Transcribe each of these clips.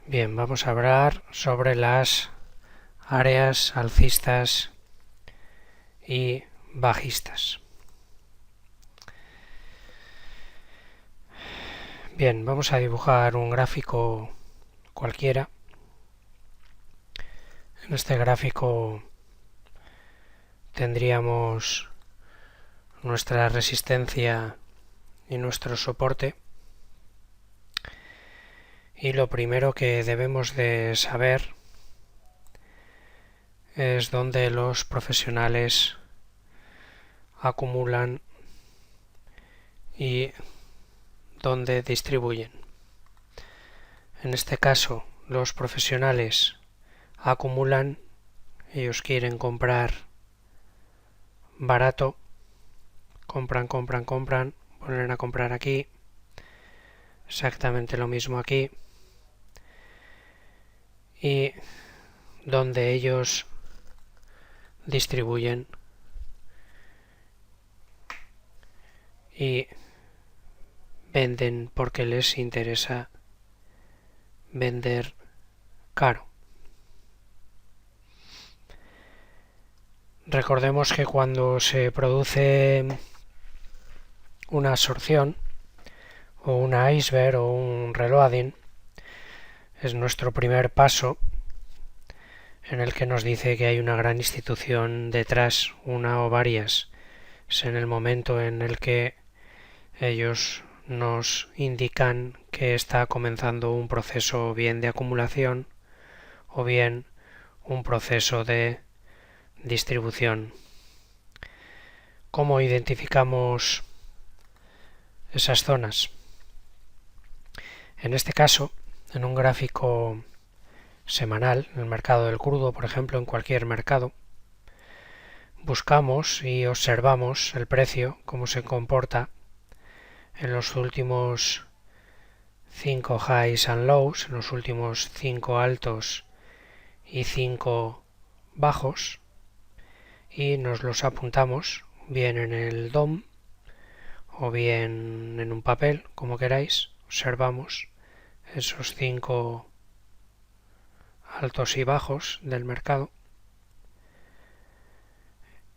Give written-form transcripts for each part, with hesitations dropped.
Bien, vamos a hablar sobre las áreas alcistas y bajistas. Bien, vamos a dibujar un gráfico cualquiera. En este gráfico tendríamos nuestra resistencia y nuestro soporte. Y lo primero que debemos de saber es dónde los profesionales acumulan y dónde distribuyen. En este caso, los profesionales acumulan, ellos quieren comprar barato, compran, vuelven a comprar aquí, exactamente lo mismo aquí, y donde ellos distribuyen y venden porque les interesa vender caro. Recordemos que cuando se produce una absorción o una iceberg o un reloading, es nuestro primer paso en el que nos dice que hay una gran institución detrás, una o varias. Es en el momento en el que ellos nos indican que está comenzando un proceso bien de acumulación o bien un proceso de distribución. ¿Cómo identificamos esas zonas? En este caso, en un gráfico semanal, en el mercado del crudo, por ejemplo, en cualquier mercado, buscamos y observamos el precio, cómo se comporta en los últimos 5 highs and lows, en los últimos 5 altos y 5 bajos, y nos los apuntamos bien en el DOM o bien en un papel, como queráis. Observamos esos 5 altos y bajos del mercado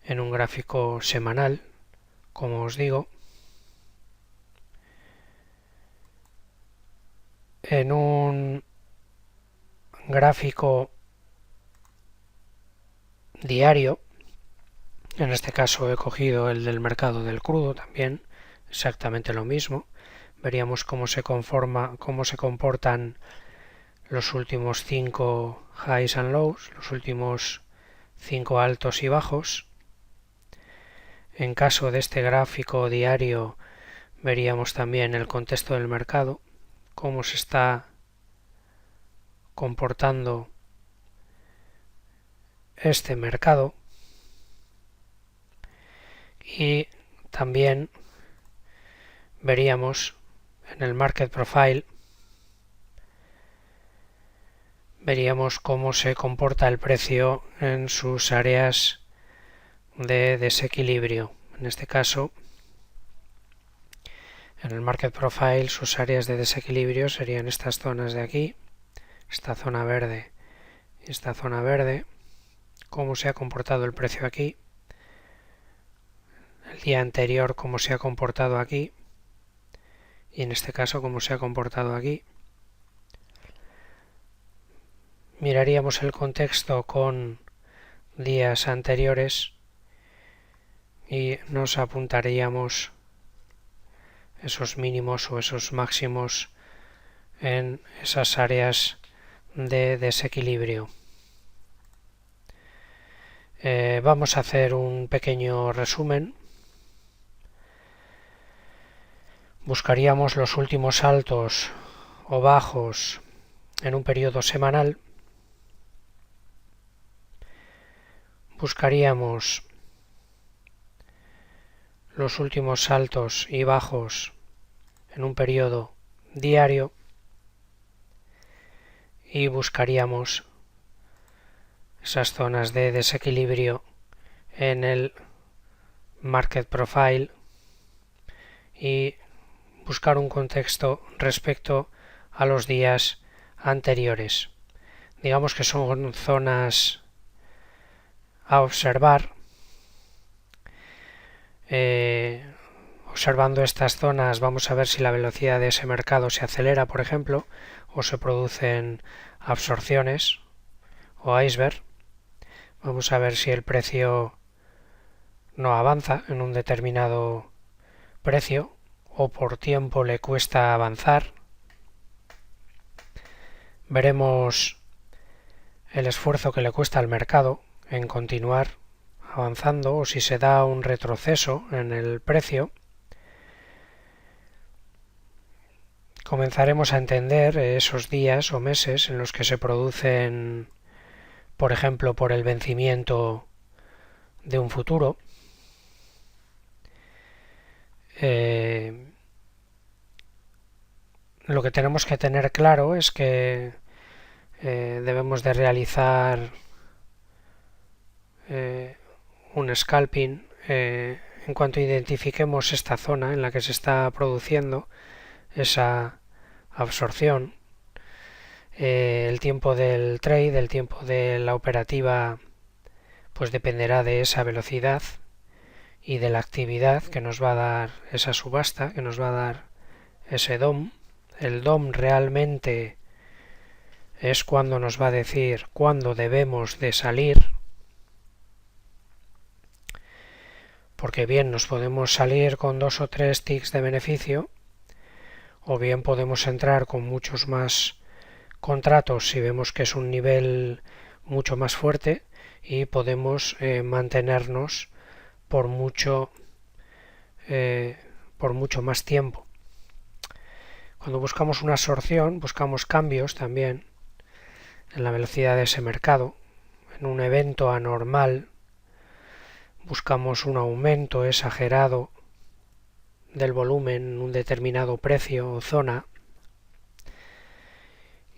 en un gráfico semanal, como os digo. En un gráfico diario, en este caso he cogido el del mercado del crudo también, exactamente lo mismo. Veríamos cómo se comportan los últimos 5 highs and lows, los últimos 5 altos y bajos. En caso de este gráfico diario veríamos también el contexto del mercado, cómo se está comportando este mercado, y también veríamos en el Market Profile cómo se comporta el precio en sus áreas de desequilibrio. En este caso, en el Market Profile sus áreas de desequilibrio serían estas zonas de aquí, esta zona verde y esta zona verde. Cómo se ha comportado el precio aquí, el día anterior cómo se ha comportado aquí y en este caso cómo se ha comportado aquí. Miraríamos el contexto con días anteriores y nos apuntaríamos esos mínimos o esos máximos en esas áreas de desequilibrio. Vamos a hacer un pequeño resumen. Buscaríamos los últimos altos o bajos en un periodo semanal. Buscaríamos los últimos altos y bajos en un periodo diario y buscaríamos esas zonas de desequilibrio en el Market Profile y buscar un contexto respecto a los días anteriores. Digamos que son zonas a observar. Observando estas zonas vamos a ver si la velocidad de ese mercado se acelera, por ejemplo, o se producen absorciones o iceberg. Vamos a ver si el precio no avanza en un determinado precio o por tiempo le cuesta avanzar. Veremos el esfuerzo que le cuesta al mercado en continuar avanzando o si se da un retroceso en el precio. Comenzaremos a entender esos días o meses en los que se producen, por ejemplo, por el vencimiento de un futuro. Lo que tenemos que tener claro es que debemos de realizar un scalping en cuanto identifiquemos esta zona en la que se está produciendo esa absorción. El tiempo del trade, el tiempo de la operativa, pues dependerá de esa velocidad y de la actividad que nos va a dar esa subasta, que nos va a dar ese DOM. El DOM realmente es cuando nos va a decir cuándo debemos de salir, porque bien nos podemos salir con 2 o 3 ticks de beneficio, o bien podemos entrar con muchos más contratos si vemos que es un nivel mucho más fuerte y podemos mantenernos por mucho más tiempo. Cuando buscamos una absorción, buscamos cambios también en la velocidad de ese mercado. En un evento anormal buscamos un aumento exagerado del volumen en un determinado precio o zona,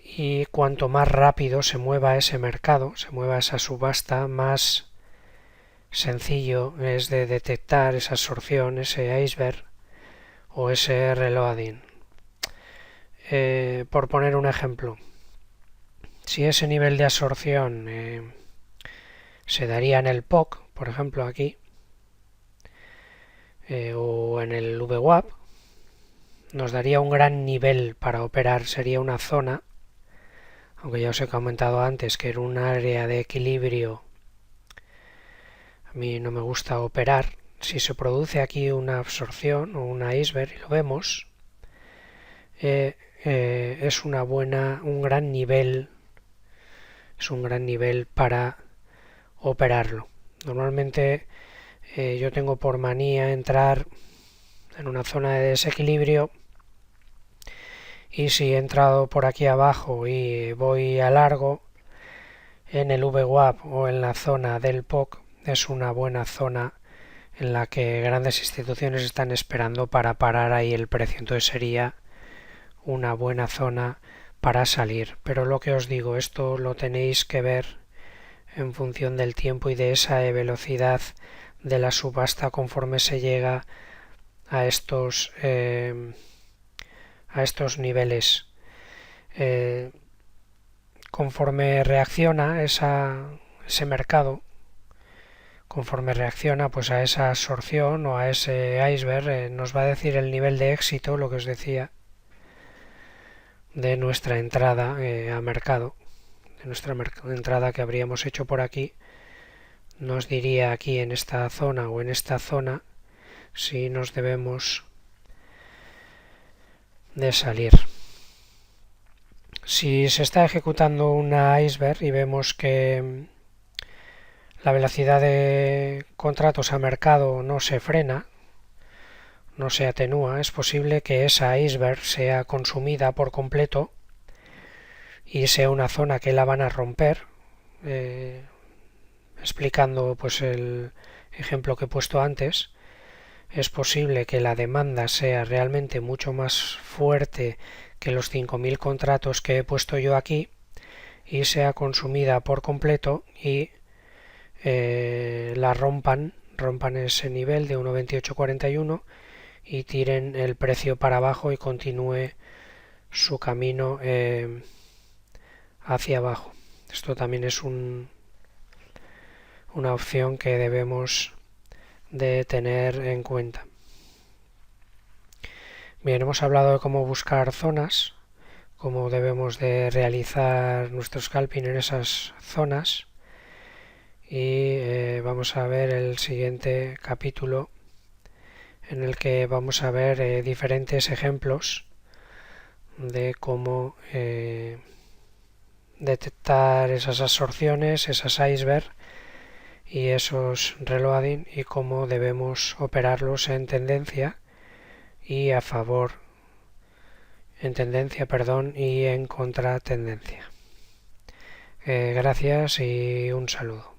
y cuanto más rápido se mueva ese mercado, se mueva esa subasta, más sencillo es de detectar esa absorción, ese iceberg o ese reloading. Por poner un ejemplo, si ese nivel de absorción se daría en el POC, por ejemplo aquí, o en el VWAP, nos daría un gran nivel para operar, sería una zona, aunque ya os he comentado antes que era un área de equilibrio, a mí no me gusta operar. Si se produce aquí una absorción o una iceberg, y lo vemos, es un gran nivel para operarlo. Normalmente yo tengo por manía entrar en una zona de desequilibrio, y si he entrado por aquí abajo y voy a largo en el VWAP o en la zona del POC, es una buena zona en la que grandes instituciones están esperando para parar ahí el precio. Entonces sería una buena zona para salir. Pero lo que os digo, esto lo tenéis que ver en función del tiempo y de esa velocidad de la subasta conforme se llega a estos niveles. Conforme reacciona ese mercado, conforme reacciona pues a esa absorción o a ese iceberg, nos va a decir el nivel de éxito, lo que os decía, de nuestra entrada a mercado, de nuestra entrada que habríamos hecho por aquí. Nos diría aquí en esta zona o en esta zona si nos debemos de salir. Si se está ejecutando una iceberg y vemos que la velocidad de contratos a mercado no se frena, no se atenúa, es posible que esa iceberg sea consumida por completo y sea una zona que la van a romper, explicando pues el ejemplo que he puesto antes. Es posible que la demanda sea realmente mucho más fuerte que los 5.000 contratos que he puesto yo aquí y sea consumida por completo y la rompan ese nivel de 1.2841 y tiren el precio para abajo y continúe su camino hacia abajo. Esto también es una opción que debemos de tener en cuenta. Bien, hemos hablado de cómo buscar zonas, cómo debemos de realizar nuestro scalping en esas zonas, y vamos a ver el siguiente capítulo en el que vamos a ver diferentes ejemplos de cómo detectar esas absorciones, esas iceberg y esos reloading, y cómo debemos operarlos en tendencia y a favor, en tendencia, perdón, y en contratendencia. Gracias y un saludo.